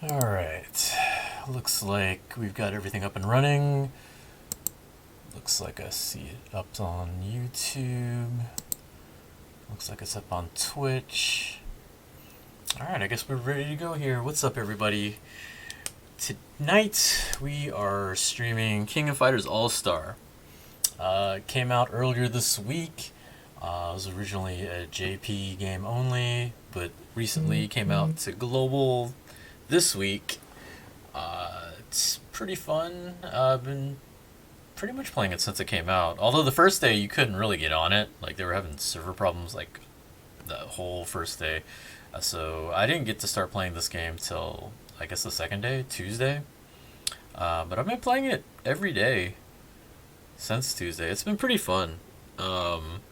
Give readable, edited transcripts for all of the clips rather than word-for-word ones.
Alright, looks like we've got everything up and running. Looks like I see it up on YouTube. Looks like it's up on Twitch. Alright, I guess we're ready to go here. What's up, everybody? Tonight we are streaming King of Fighters Allstar. It came out earlier this week. It was originally a JP game only, but recently came out to global this week. It's pretty fun. I've been pretty much playing it since it came out. Although the first day you couldn't really get on it. Like, they were having server problems like the whole first day. So I didn't get to start playing this game till, I guess, the second day, Tuesday. But I've been playing it every day since Tuesday. It's been pretty fun. I've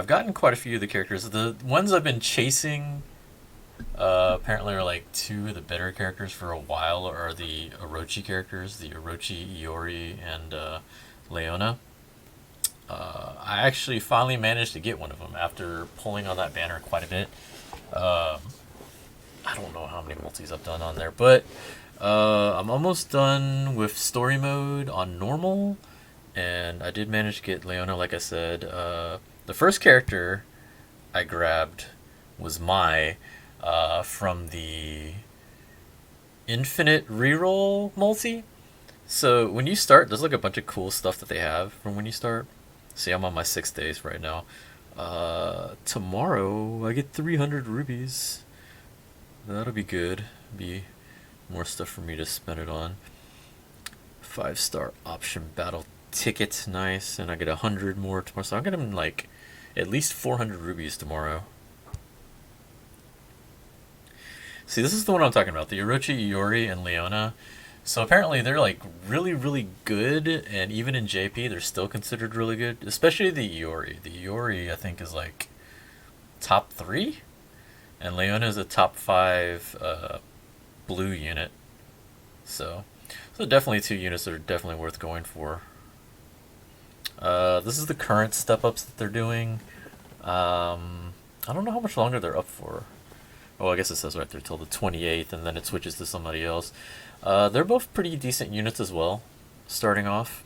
gotten quite a few of the characters. The ones I've been chasing apparently are like two of the better characters for a while are the Orochi characters, the Orochi, Iori, and Leona. I actually finally managed to get one of them after pulling on that banner quite a bit. I don't know how many multis I've done on there, but I'm almost done with story mode on normal, and I did manage to get Leona, like I said. The first character I grabbed was Mai from the Infinite Reroll multi. So when you start, there's like a bunch of cool stuff that they have from when you start. See, I'm on my 6 days right now. Tomorrow I get 300 rubies. That'll be good. Be more stuff for me to spend it on. 5-star option battle ticket, nice, and I get 100 more tomorrow. So I'm gonna like at least 400 rubies tomorrow. See, this is the one I'm talking about, the Orochi, Iori, and Leona. So apparently they're like really, really good, and even in JP they're still considered really good, especially the Iori. The Iori, I think, is like top 3, and Leona is a top 5 blue unit. So definitely 2 units that are definitely worth going for. This is the current step-ups that they're doing. I don't know how much longer they're up for. Oh, I guess it says right there till the 28th, and then it switches to somebody else. They're both pretty decent units as well, starting off.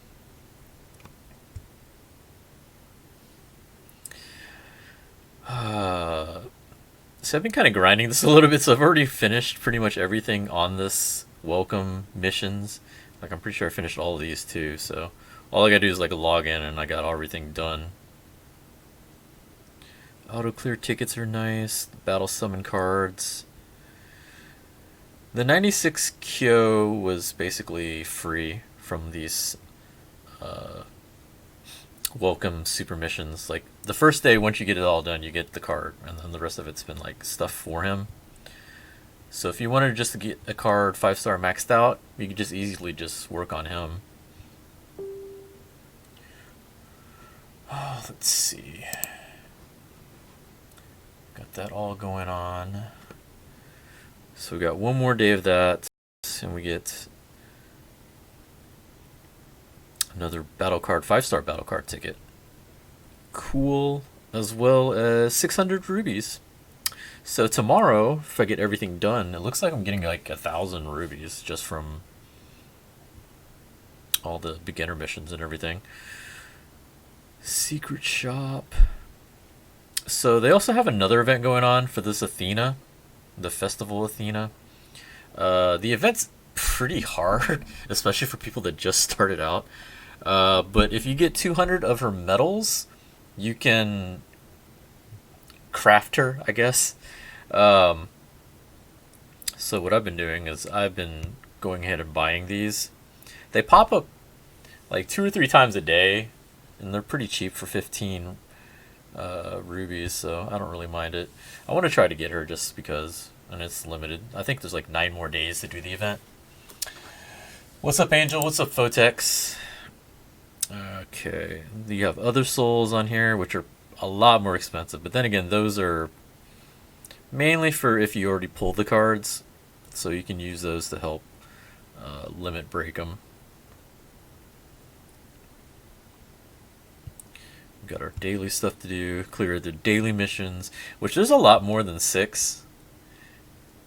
So I've been kind of grinding this a little bit, so I've already finished pretty much everything on this welcome missions. Like, I'm pretty sure I finished all of these too, so all I gotta do is like log in and I got everything done. Auto clear tickets are nice. Battle summon cards. The 96 Kyo was basically free from these welcome super missions. Like, the first day, once you get it all done, you get the card, and then the rest of it's been like stuff for him. So if you wanted just to get a card 5-star maxed out, you could just easily just work on him. Oh, let's see. Got that all going on. So we got one more day of that, and we get another battle card, 5-star battle card ticket. Cool. As well as 600 rubies. So tomorrow, if I get everything done, it looks like I'm getting like 1,000 rubies just from all the beginner missions and everything. Secret shop. So they also have another event going on for this Athena, the Festival Athena. The event's pretty hard, especially for people that just started out. But if you get 200 of her medals, you can craft her, I guess. So what I've been doing is I've been going ahead and buying these. They pop up like 2 or 3 times a day, and they're pretty cheap for 15 rubies, so I don't really mind it. I want to try to get her just because, and it's limited. I think there's like 9 more days to do the event. What's up, Angel? What's up, Photex? Okay, you have other souls on here, which are a lot more expensive, but then again, those are mainly for if you already pulled the cards. So you can use those to help limit break them. We've got our daily stuff to do, clear the daily missions, which there's a lot more than 6.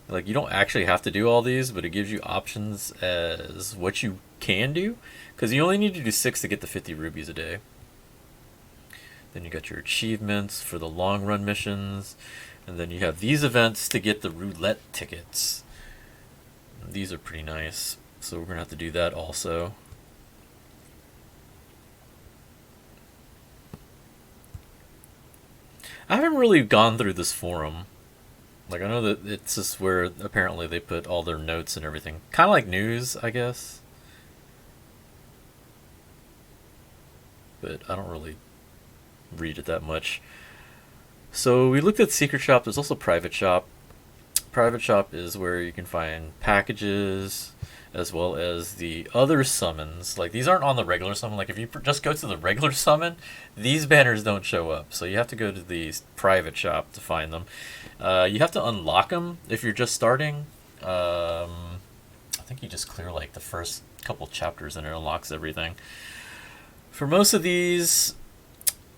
Like, you don't actually have to do all these, but it gives you options as what you can do, because you only need to do 6 to get the 50 rubies a day. Then you got your achievements for the long run missions, and then you have these events to get the roulette tickets. These are pretty nice, so we're going to have to do that also. I haven't really gone through this forum. Like, I know that it's just where apparently they put all their notes and everything. Kind of like news, I guess. But I don't really read it that much. So we looked at Secret Shop. There's also Private Shop. Private Shop is where you can find packages as well as the other summons. Like, these aren't on the regular summon. Like, if you just go to the regular summon, these banners don't show up. So you have to go to the Private Shop to find them. You have to unlock them if you're just starting. I think you just clear like the first couple chapters and it unlocks everything. For most of these,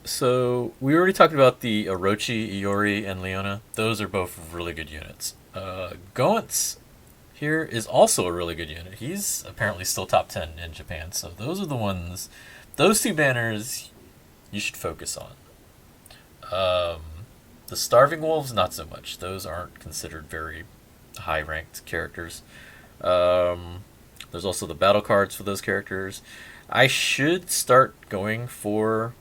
so we already talked about the Orochi, Iori, and Leona. Those are both really good units. Goenks here is also a really good unit. He's apparently still top 10 in Japan. So those are the ones, those 2 banners you should focus on. The Starving Wolves, not so much. Those aren't considered very high-ranked characters. There's also the battle cards for those characters. I should start going for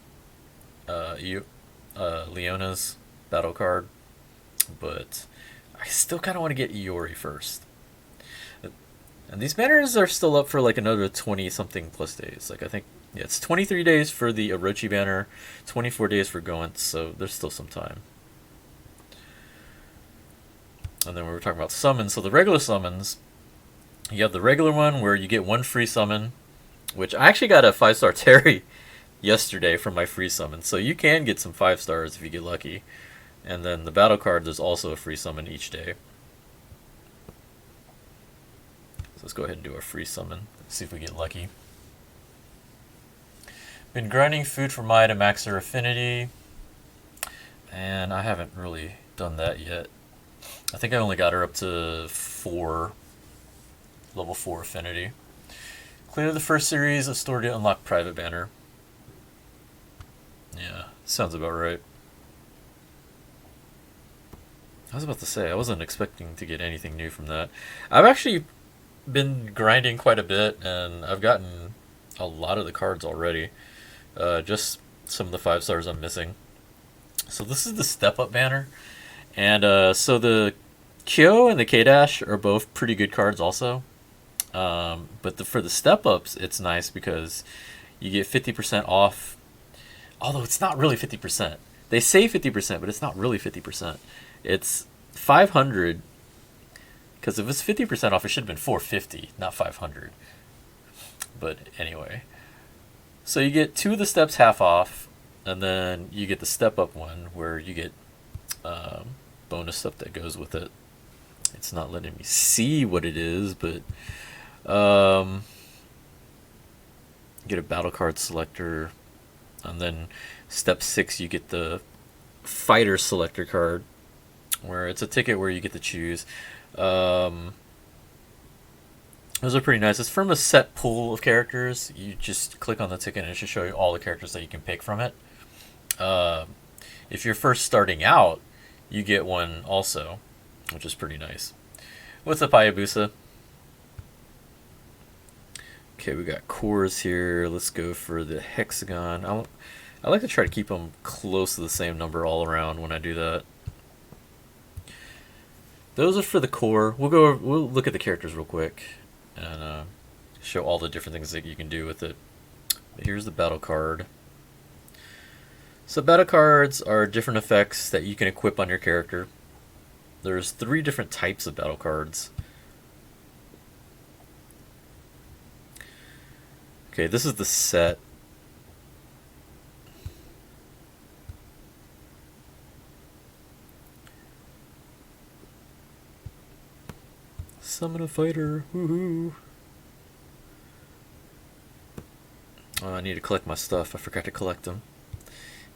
Leona's battle card, but I still kind of want to get Iori first. And these banners are still up for like another 20-something plus days. Like, I think, yeah, it's 23 days for the Orochi banner, 24 days for Goenks, so there's still some time. And then we were talking about summons. So the regular summons, you have the regular one where you get 1 free summon, which I actually got a 5-star Terry yesterday from my free summon. So you can get some 5 stars if you get lucky. And then the battle card, there's also a free summon each day. So let's go ahead and do our free summon. See if we get lucky. Been grinding food for Maya to max her affinity. And I haven't really done that yet. I think I only got her up to 4, level 4 affinity. Clear the first series of store to unlock private banner. Yeah, sounds about right. I was about to say, I wasn't expecting to get anything new from that. I've actually been grinding quite a bit, and I've gotten a lot of the cards already. Just some of the 5 stars I'm missing. So this is the Step Up banner. And so the Kyo and the K-Dash are both pretty good cards also. But for the step-ups, it's nice because you get 50% off. Although it's not really 50%. They say 50%, but it's not really 50%. It's 500. Because if it's 50% off, it should have been 450, not 500. But anyway. So you get 2 of the steps half off. And then you get the step-up one where you get bonus stuff that goes with it. It's not letting me see what it is, but get a battle card selector, and then step 6 you get the fighter selector card, where it's a ticket where you get to choose. Those are pretty nice. It's from a set pool of characters. You just click on the ticket and it should show you all the characters that you can pick from it. If you're first starting out, you get one also, which is pretty nice. What's up, Hayabusa? Okay, we got cores here. Let's go for the hexagon. I like to try to keep them close to the same number all around when I do that. Those are for the core. We'll look at the characters real quick and show all the different things that you can do with it. But here's the battle card. So battle cards are different effects that you can equip on your character. There's 3 different types of battle cards. Okay, this is the set. Summon a fighter. Woohoo. Oh, I need to collect my stuff. I forgot to collect them.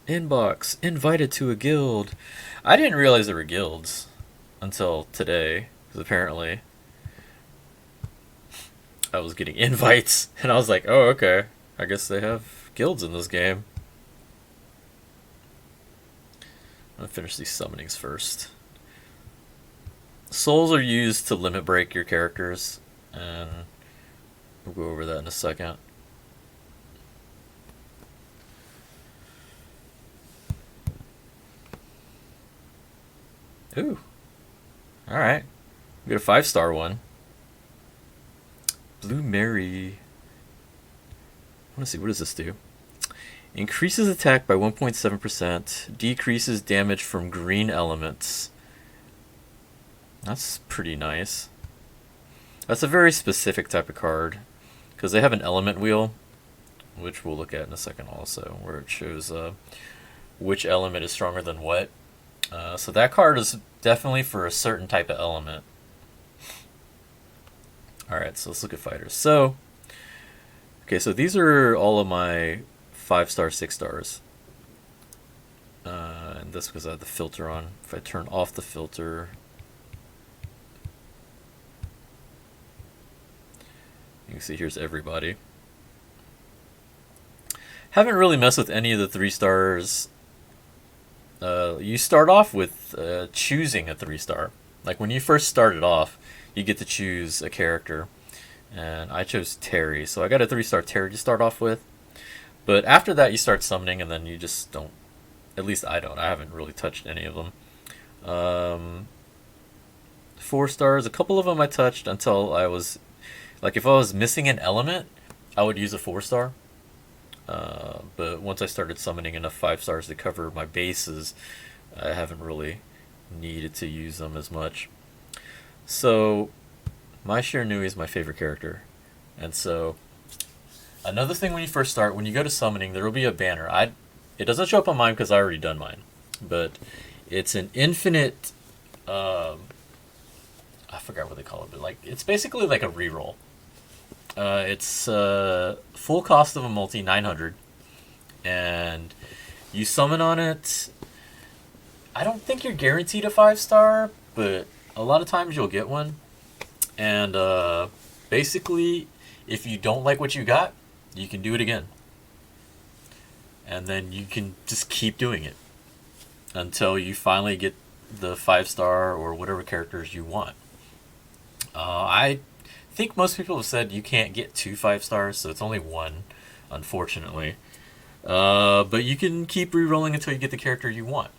Inbox. Invited to a guild. I didn't realize there were guilds until today. Because apparently I was getting invites. And I was like, oh, okay. I guess they have guilds in this game. I'm going to finish these summonings first. Souls are used to limit break your characters. And we'll go over that in a second. Ooh. Alright. We got a 5-star one. Blue Mary. I want to see, what does this do? Increases attack by 1.7%. Decreases damage from green elements. That's pretty nice. That's a very specific type of card. Because they have an element wheel, which we'll look at in a second also, where it shows which element is stronger than what. So that card is definitely for a certain type of element. Alright, so let's look at fighters. So, okay, so these are all of my 5-star, 6-stars. And this because I have the filter on. If I turn off the filter, you can see here's everybody. Haven't really messed with any of the 3-stars. You start off with choosing a 3-star. Like when you first started off, you get to choose a character. And I chose Terry, so I got a 3-star Terry to start off with. But after that, you start summoning, and then you just don't. At least I don't. I haven't really touched any of them. 4 stars, a couple of them I touched until I was. Like if I was missing an element, I would use a 4-star. But once I started summoning enough 5-stars to cover my bases, I haven't really needed to use them as much. So, my Shiranui is my favorite character. And so, another thing when you first start, when you go to summoning, there will be a banner. It doesn't show up on mine because I already done mine. But it's an infinite, I forgot what they call it, but like it's basically like a reroll. It's full cost of a multi, 900, and you summon on it. I don't think you're guaranteed a 5-star, but a lot of times you'll get one. And basically, if you don't like what you got, you can do it again. And then you can just keep doing it until you finally get the 5-star or whatever characters you want. I think most people have said you can't get 2 5-stars, so it's only 1, unfortunately. But you can keep re-rolling until you get the character you want.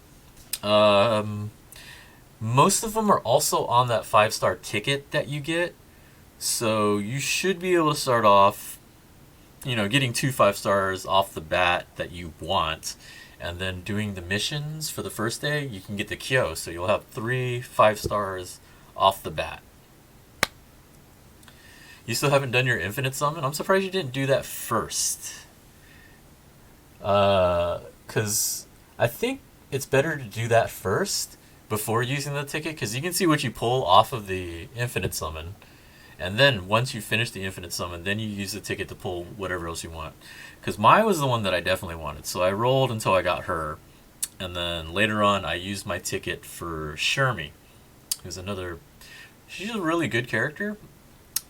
Most of them are also on that 5-star ticket that you get, so you should be able to start off, getting 2 5-stars off the bat that you want, and then doing the missions for the first day, you can get the Kyo, so you'll have 3 5-stars off the bat. You still haven't done your infinite summon? I'm surprised you didn't do that first. Because I think it's better to do that first before using the ticket, because you can see what you pull off of the infinite summon. And then once you finish the infinite summon, then you use the ticket to pull whatever else you want. Because mine was the one that I definitely wanted. So I rolled until I got her. And then later on, I used my ticket for Shermie, who's another... She's a really good character.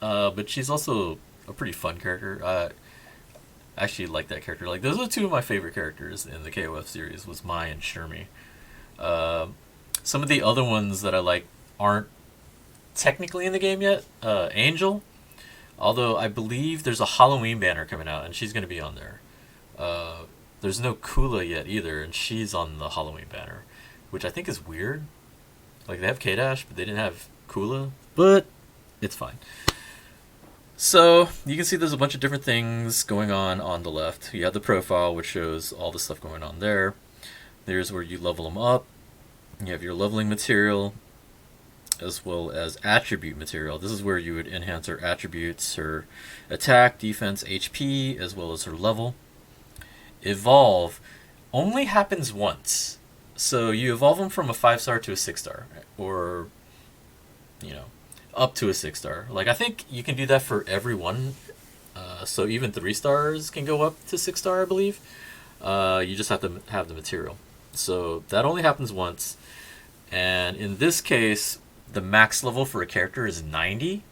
But she's also a pretty fun character. I actually like that character. Like, those are 2 of my favorite characters in the KOF series, was Mai and Shermie. Some of the other ones that I like aren't technically in the game yet. Angel, although I believe there's a Halloween banner coming out, and she's going to be on there. There's no Kula yet either, and she's on the Halloween banner, which I think is weird. Like, they have K-Dash, but they didn't have Kula, but it's fine. So, you can see there's a bunch of different things going on the left. You have the profile, which shows all the stuff going on there. There's where you level them up. You have your leveling material, as well as attribute material. This is where you would enhance her attributes, her attack, defense, HP, as well as her level. Evolve only happens once. So you evolve them from a 5-star to a 6-star. Or, Up to a 6-star. Like, I think you can do that for every one. So even 3 stars can go up to 6-star, I believe. You just have to have the material. So that only happens once. And in this case, the max level for a character is 90.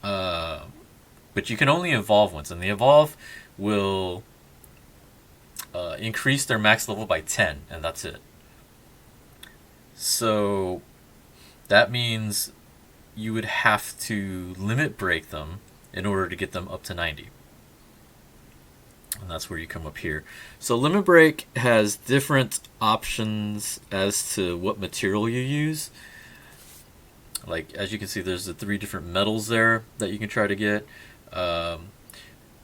But you can only evolve once. And the evolve will increase their max level by 10. And that's it. So that means you would have to limit break them in order to get them up to 90. And that's where you come up here. So limit break has different options as to what material you use. Like, as you can see, there's the 3 different metals there that you can try to get.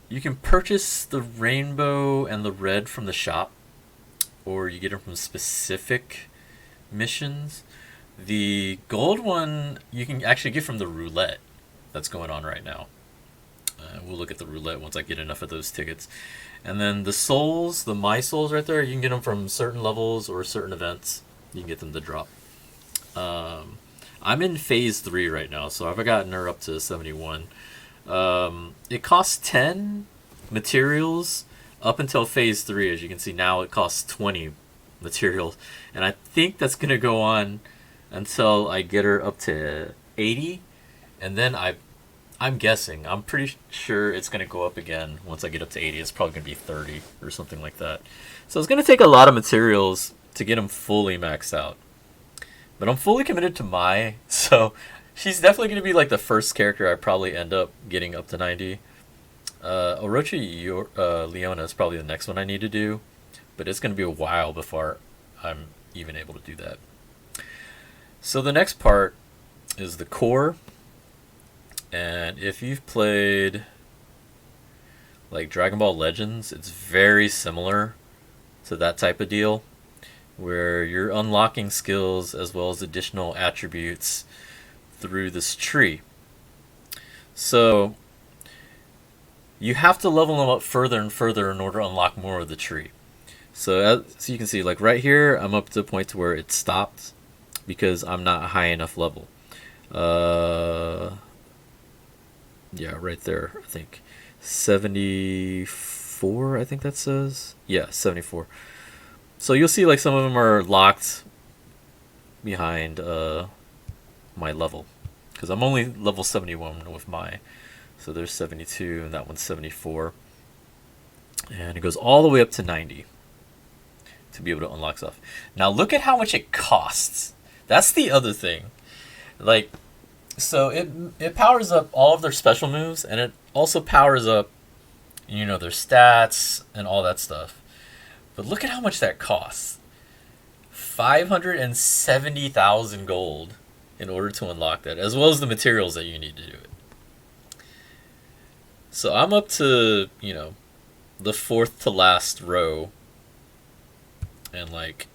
You can purchase the rainbow and the red from the shop, or you get them from specific missions. The gold one you can actually get from the roulette that's going on right now. We'll look at the roulette once I get enough of those tickets. And then the souls, the My Souls right there, you can get them from certain levels or certain events. You can get them to drop. I'm in phase 3 right now, so I've gotten her up to 71. It costs 10 materials up until phase 3. As you can see now, it costs 20 materials. And I think that's going to go on until I get her up to 80. And then I'm guessing, I'm pretty sure it's going to go up again once I get up to 80. It's probably going to be 30 or something like that. So it's going to take a lot of materials to get them fully maxed out. But I'm fully committed to Mai, so she's definitely going to be like the first character I probably end up getting up to 90. Orochi Leona is probably the next one I need to do, but it's going to be a while before I'm even able to do that. So the next part is the core. And if you've played like Dragon Ball Legends, it's very similar to that type of deal, where you're unlocking skills as well as additional attributes through this tree. So you have to level them up further and further in order to unlock more of the tree. So as you can see, like right here, I'm up to the point where it stopped because I'm not a high enough level. Yeah, right there, I think 74, I think that says. Yeah, 74. So you'll see like some of them are locked behind my level, because I'm only level 71 with my. So there's 72 and that one's 74. And it goes all the way up to 90 to be able to unlock stuff. Now look at how much it costs. That's the other thing. Like, so it powers up all of their special moves, and it also powers up, you know, their stats and all that stuff. But look at how much that costs. 570,000 gold in order to unlock that, as well as the materials that you need to do it. So I'm up to, you know, the 4th to last row. And like,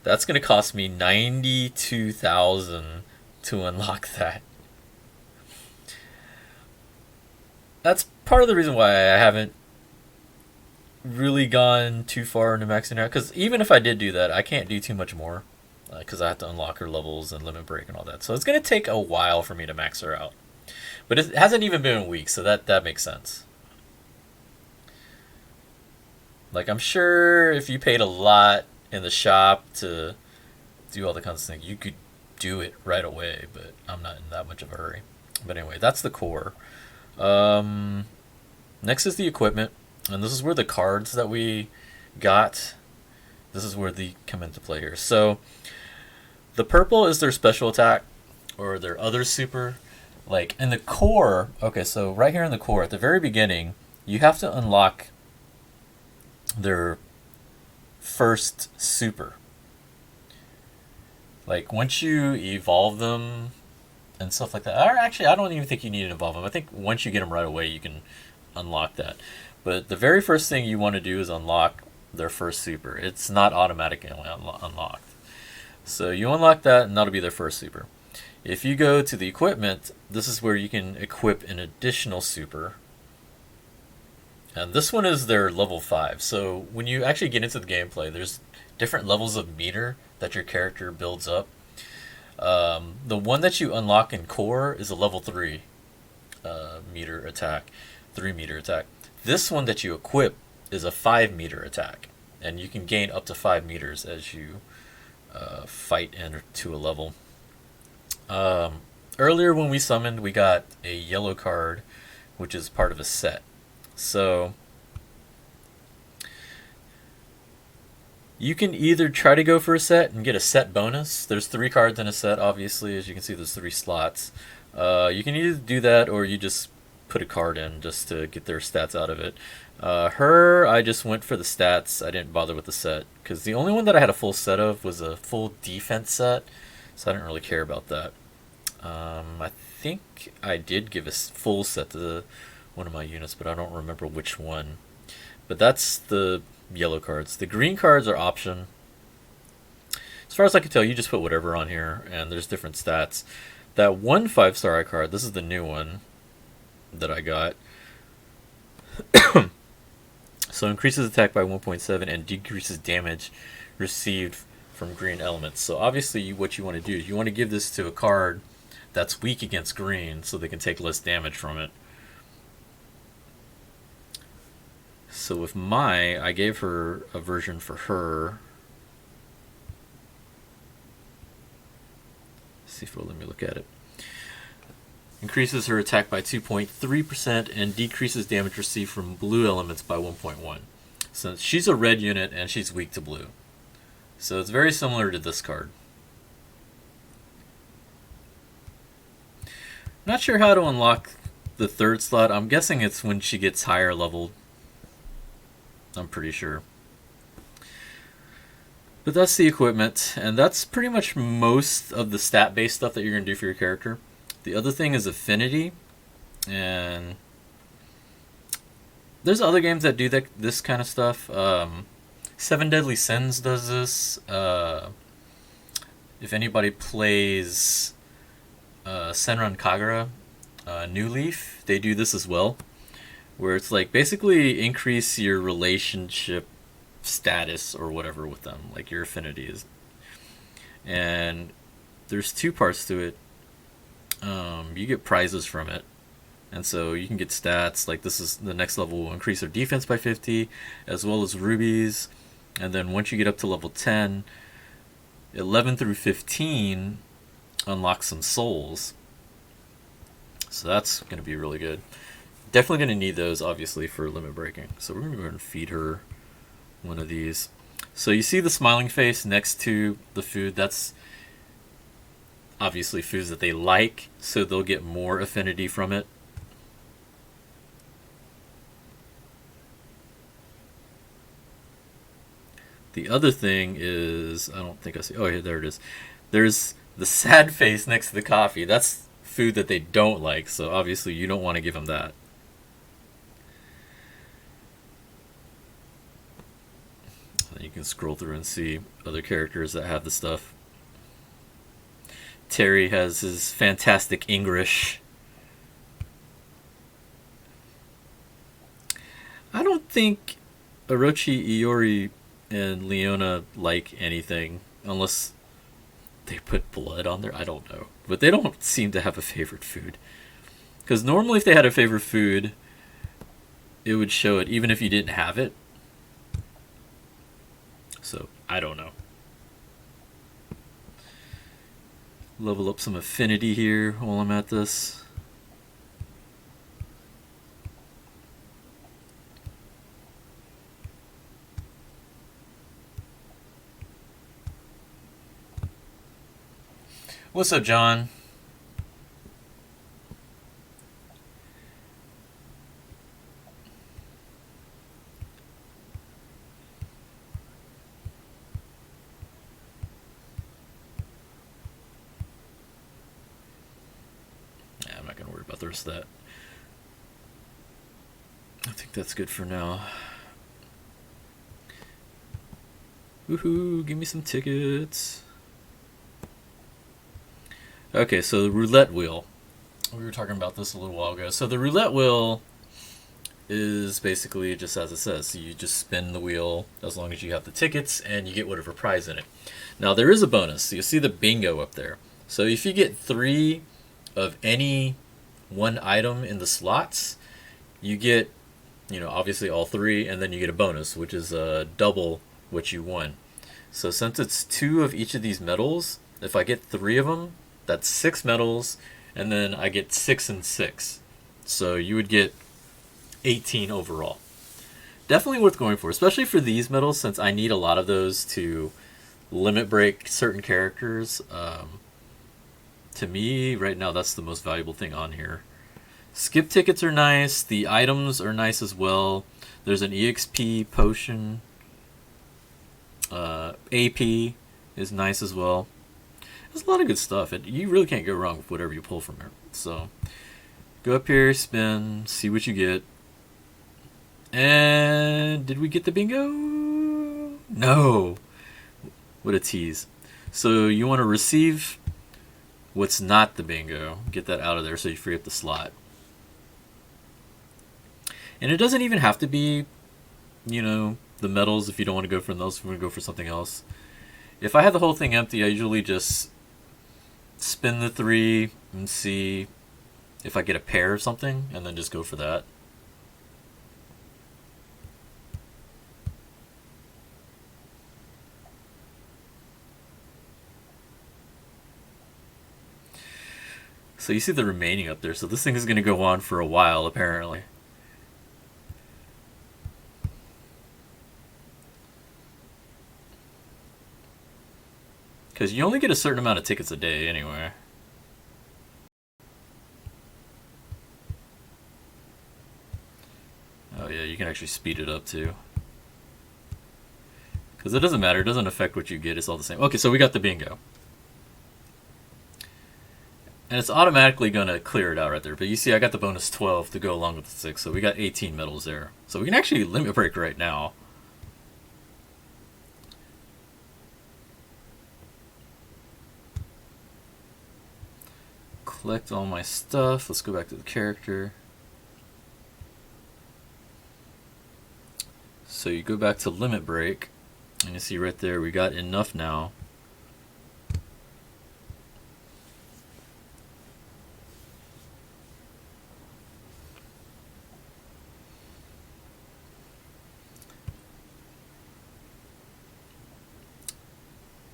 that's going to cost me 92,000 to unlock that. That's part of the reason why I haven't really gone too far into maxing out, because even if I did do that, I can't do too much more, because I have to unlock her levels and limit break and all that. So it's going to take a while for me to max her out. But it hasn't even been a week, so that makes sense. Like, I'm sure if you paid a lot in the shop to do all the kinds of things, you could do it right away, but I'm not in that much of a hurry. But anyway, that's the core. Next is the equipment, and this is where the cards that we got, this is where they come into play here. So the purple is their special attack, or their other super. Like in the core, okay, so right here in the core, at the very beginning, you have to unlock their first super. Like, once you evolve them and stuff like that, or actually, I don't even think you need to evolve them. I think once you get them right away, you can unlock that. But the very first thing you want to do is unlock their first super. It's not automatically unlocked. So you unlock that, and that'll be their first super. If you go to the equipment, this is where you can equip an additional super. And this one is their level 5. So when you actually get into the gameplay, there's different levels of meter that your character builds up. The one that you unlock in core is a level 3 meter attack, 3 meter attack. This one that you equip is a 5 meter attack, and you can gain up to 5 meters as you fight into a level. Earlier when we summoned, we got a yellow card, which is part of a set. So you can either try to go for a set and get a set bonus. There's 3 cards in a set, obviously. As you can see, there's 3 slots. You can either do that, or you just put a card in just to get their stats out of it. Her, I just went for the stats. I didn't bother with the set, because the only one that I had a full set of was a full defense set, so I didn't really care about that. I think I did give a full set to one of my units, but I don't remember which one. But that's the yellow cards. The green cards are option. As far as I can tell, you just put whatever on here, and there's different stats. That one 5-star card, this is the new one that I got. So increases attack by 1.7 and decreases damage received from green elements. So obviously what you want to do is you want to give this to a card that's weak against green so they can take less damage from it. So with I gave her a version for her. Let's see if it'll let me look at it. Increases her attack by 2.3% and decreases damage received from blue elements by 1.1. So she's a red unit and she's weak to blue. So it's very similar to this card. Not sure how to unlock the 3rd slot. I'm guessing it's when she gets higher leveled. I'm pretty sure. But that's the equipment, and that's pretty much most of the stat-based stuff that you're going to do for your character. The other thing is Affinity, and there's other games that do this kind of stuff. 7 Deadly Sins does this. If anybody plays Senran Kagura, New Leaf, they do this as well, where it's like basically increase your relationship status or whatever with them, like your affinity is. And there's 2 parts to it. You get prizes from it, and so you can get stats like this is the next level will increase their defense by 50 as well as rubies, and then once you get up to level 10, 11 through 15 unlock some souls, so that's going to be really good. Definitely going to need those obviously for limit breaking, so we're going to go ahead and feed her one of these. So you see the smiling face next to the food, that's obviously foods that they like, so they'll get more affinity from it. The other thing is, I don't think I see, oh yeah, there it is. There's the sad face next to the coffee. That's food that they don't like, so obviously you don't want to give them that. Then you can scroll through and see other characters that have the stuff. Terry has his fantastic English. I don't think Orochi, Iori, and Leona like anything unless they put blood on there. I don't know. But they don't seem to have a favorite food. Because normally if they had a favorite food, it would show it even if you didn't have it. So, I don't know. Level up some affinity here while I'm at this. What's up, John? Yeah, I'm not going to worry about the rest of that. I think that's good for now. Woohoo, give me some tickets. Okay, so the roulette wheel. We were talking about this a little while ago. So the roulette wheel is basically just as it says. So you just spin the wheel as long as you have the tickets and you get whatever prize in it. Now there is a bonus. So you see the bingo up there. So if you get 3 of any one item in the slots, you get, obviously all 3, and then you get a bonus, which is double what you won. So since it's 2 of each of these medals, if I get 3 of them, that's 6 medals, and then I get 6 and 6. So you would get 18 overall. Definitely worth going for, especially for these medals, since I need a lot of those to limit break certain characters. To me, right now, that's the most valuable thing on here. Skip tickets are nice. The items are nice as well. There's an EXP potion. AP is nice as well. There's a lot of good stuff. You really can't go wrong with whatever you pull from here. So go up here, spin, see what you get. And did we get the bingo? No. What a tease. So you want to receive what's not the bingo. Get that out of there so you free up the slot. And it doesn't even have to be, the medals if you don't want to go for those. If you want to go for something else. If I had the whole thing empty, I usually just spin the 3 and see if I get a pair or something, and then just go for that. So you see the remaining up there. So this thing is going to go on for a while, apparently. Because you only get a certain amount of tickets a day anyway. Oh yeah, you can actually speed it up too. Because it doesn't matter. It doesn't affect what you get. It's all the same. Okay, so we got the bingo. And it's automatically going to clear it out right there. But you see I got the bonus 12 to go along with the 6. So we got 18 medals there. So we can actually limit break right now. Collect all my stuff. Let's go back to the character. So you go back to limit break. And you see right there we got enough now.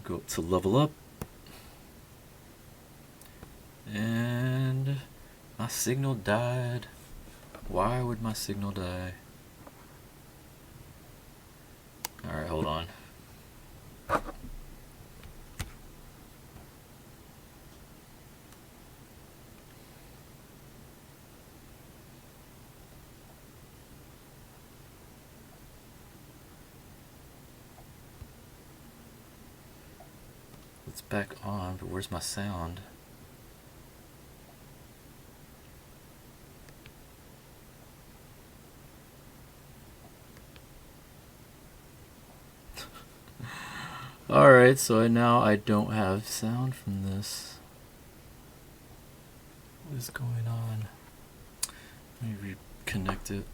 Go up to level up. And my signal died. Why would my signal die? Alright, hold on. It's back on, but where's my sound? Alright, so now I don't have sound from this. What is going on? Let me reconnect it.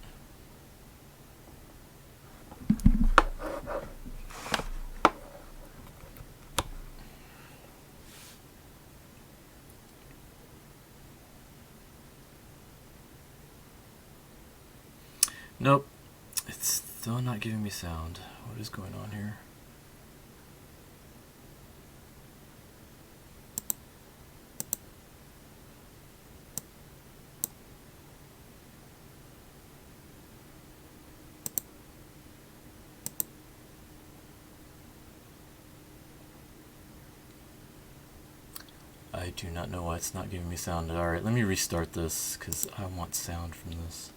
Nope, it's still not giving me sound. What is going on here? I do not know why it's not giving me sound. Alright, let me restart this because I want sound from this.